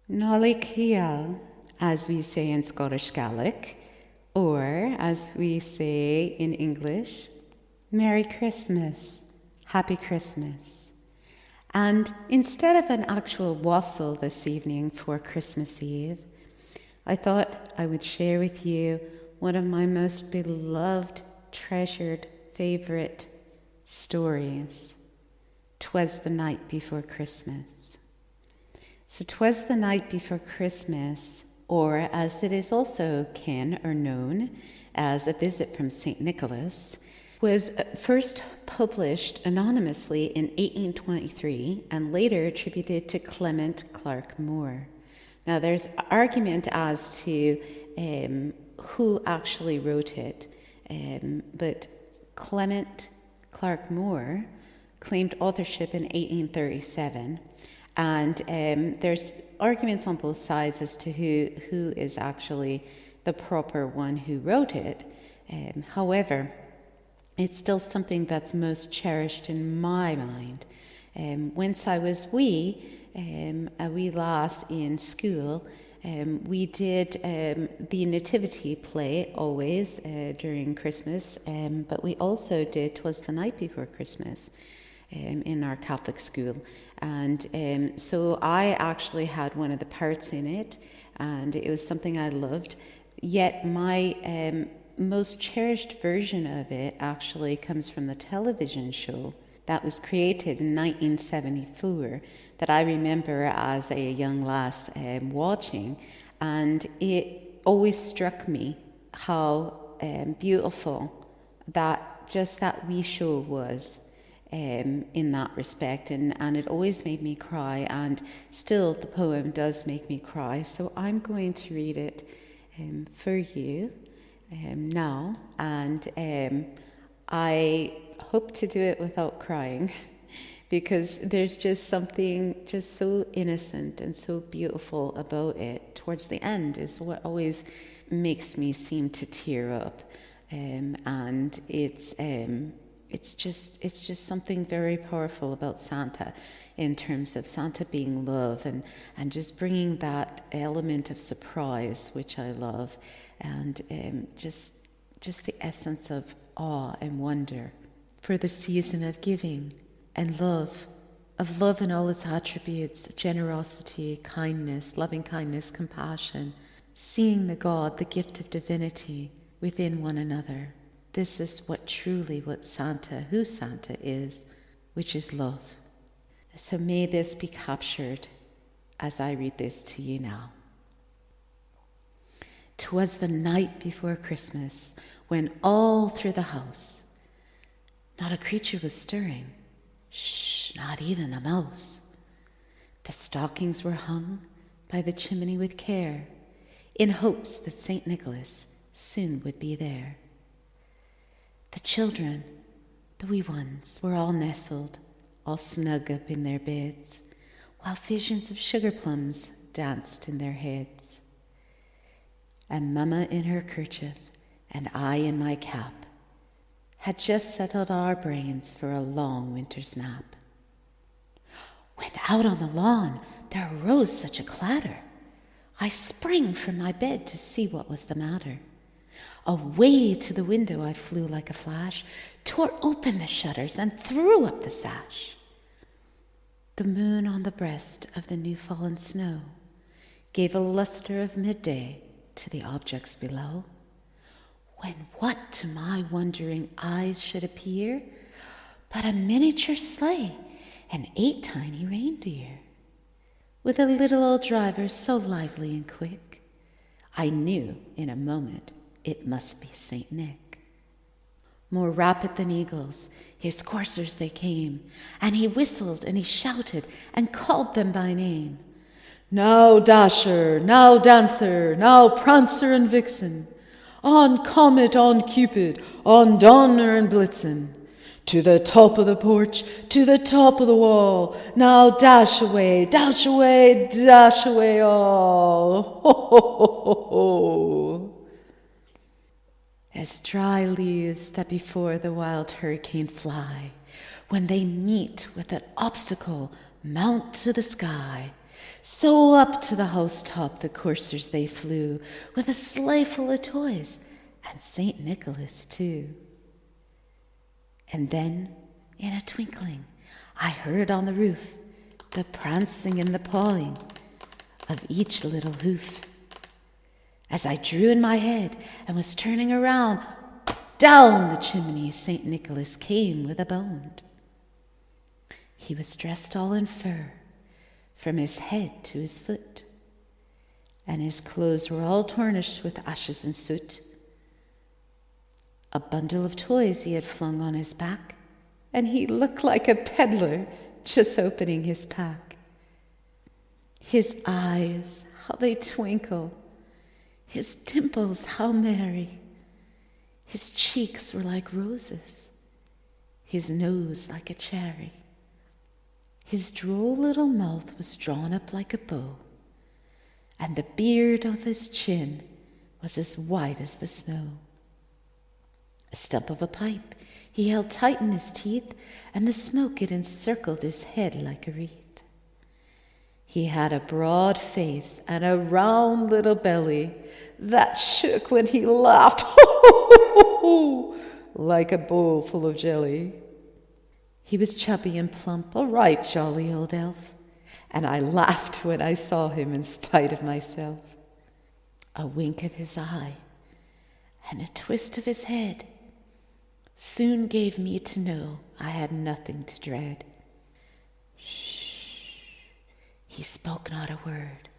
Nollaig Hial, as we say in Scottish Gaelic, or as we say in English, Merry Christmas, Happy Christmas. And instead of an actual wassail this evening for Christmas Eve, I thought I would share with you one of my most beloved, treasured, favourite stories. 'Twas the night before Christmas. So 'twas the night before Christmas, or as it is also ken or known as A Visit from St. Nicholas, was first published anonymously in 1823 and later attributed to Clement Clarke Moore. Now there's argument as to who actually wrote it, but Clement Clarke Moore claimed authorship in 1837. And there's arguments on both sides as to who is actually the proper one who wrote it. However, it's still something that's most cherished in my mind. Once I was a wee lass in school, we did the nativity play always during Christmas, but we also did 'Twas the Night Before Christmas. In our Catholic school, and so I actually had one of the parts in it, and it was something I loved. Yet my most cherished version of it actually comes from the television show that was created in 1974 that I remember as a young lass watching, and it always struck me how beautiful that wee show was. In that respect, and it always made me cry, and still the poem does make me cry, so I'm going to read it for you now, and I hope to do it without crying because there's just something just so innocent and so beautiful about it. Towards the end is what always makes me seem to tear up, and it's just something very powerful about Santa in terms of Santa being love and just bringing that element of surprise, which I love, and just the essence of awe and wonder for the season of giving and love in all its attributes, generosity, kindness, loving kindness, compassion, seeing the God, the gift of divinity within one another. This is who Santa is, which is love. So may this be captured as I read this to you now. 'Twas the night before Christmas, when all through the house not a creature was stirring, not even a mouse. The stockings were hung by the chimney with care, in hopes that St. Nicholas soon would be there. The children, the wee ones, were all nestled, all snug up in their beds, while visions of sugar plums danced in their heads. And Mamma in her kerchief, and I in my cap, had just settled our brains for a long winter's nap. When out on the lawn there arose such a clatter, I sprang from my bed to see what was the matter. Away to the window I flew like a flash, tore open the shutters and threw up the sash. The moon on the breast of the new-fallen snow gave a lustre of midday to the objects below, when what to my wondering eyes should appear but a miniature sleigh and 8 tiny reindeer, with a little old driver so lively and quick, I knew in a moment it must be St. Nick. More rapid than eagles, his coursers they came, and he whistled and he shouted and called them by name. Now Dasher, now Dancer, now Prancer and Vixen, on Comet, on Cupid, on Donner and Blitzen, to the top of the porch, to the top of the wall, now dash away, dash away, dash away all. Ho, ho, ho, ho, ho. As dry leaves that before the wild hurricane fly, when they meet with an obstacle mount to the sky, So up to the housetop the coursers they flew, with a sleigh full of toys, and St. Nicholas too. And then, in a twinkling, I heard on the roof the prancing and the pawing of each little hoof. As I drew in my head and was turning around, down the chimney St. Nicholas came with a bound. He was dressed all in fur, from his head to his foot, and his clothes were all tarnished with ashes and soot. A bundle of toys he had flung on his back, and he looked like a peddler just opening his pack. His eyes, how they twinkle, his dimples, how merry. His cheeks were like roses, his nose like a cherry. His droll little mouth was drawn up like a bow, and the beard of his chin was as white as the snow. A stump of a pipe he held tight in his teeth, and the smoke it encircled his head like a wreath. He had a broad face and a round little belly that shook when he laughed, like a bowl full of jelly. He was chubby and plump, a right jolly old elf, and I laughed when I saw him in spite of myself. A wink of his eye and a twist of his head soon gave me to know I had nothing to dread. Shh! He spoke not a word,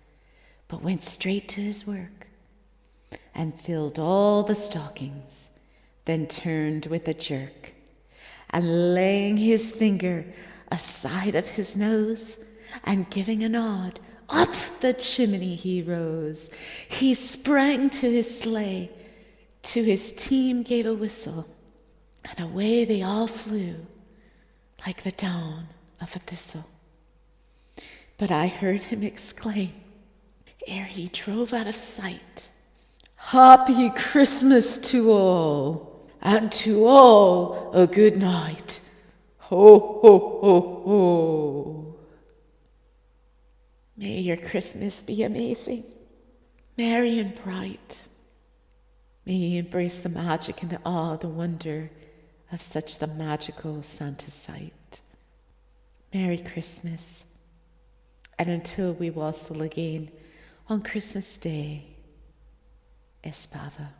but went straight to his work, and filled all the stockings, then turned with a jerk, and laying his finger aside of his nose, and giving a nod, up the chimney he rose. He sprang to his sleigh, to his team gave a whistle, and away they all flew, like the down of a thistle. But I heard him exclaim, ere he drove out of sight, "Happy Christmas to all! And to all a good night. Ho, ho, ho, ho." May your Christmas be amazing, merry and bright. May you embrace the magic and the awe, the wonder of such the magical Santa sight. Merry Christmas, and until we wassail again on Christmas Day, Espava.